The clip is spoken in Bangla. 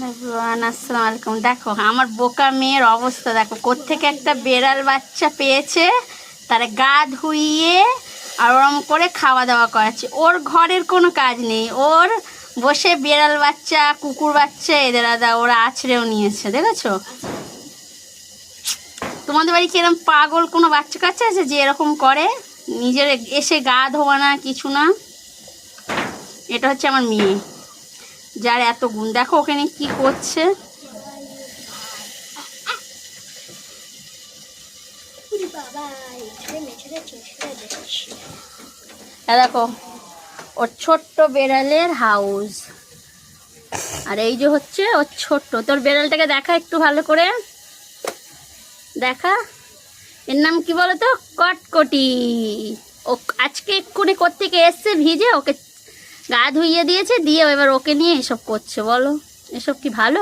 আসসালামু আলাইকুম। দেখো আমার বোকা মেয়ের অবস্থা, দেখো কোত্থেকে একটা বেড়াল বাচ্চা পেয়েছে, তার গা ধুইয়ে আর ওরম করে খাওয়া দাওয়া করাচ্ছে। ওর ঘরের কোনো কাজ নেই, ওর বসে বেড়াল বাচ্চা কুকুর বাচ্চা এদের আদা ওরা আছড়েও নিয়েছে। দেখেছো তোমাদের বাড়ি কি এরকম পাগল কোনো বাচ্চা কাচ্চা আছে যে এরকম করে, নিজের এসে গা ধোয়া না কিছু না? এটা হচ্ছে আমার মেয়ে, যার এত গুণ। দেখো ওখানে কি করছে, দেখো ওর ছোট্ট বেড়ালের হাউস। আর এই যে হচ্ছে ওর ছোট্ট, তোর বেড়ালটাকে দেখা একটু ভালো করে দেখা, এর নাম কি বলো তো? কটকটি। ও আজকে এক্ষুনি কোত্থেকে এসছে ভিজে, ওকে গা ধুইয়ে দিয়েছে, দিয়ে এবার ওকে নিয়ে এসব করছে। বলো এসব কি ভালো?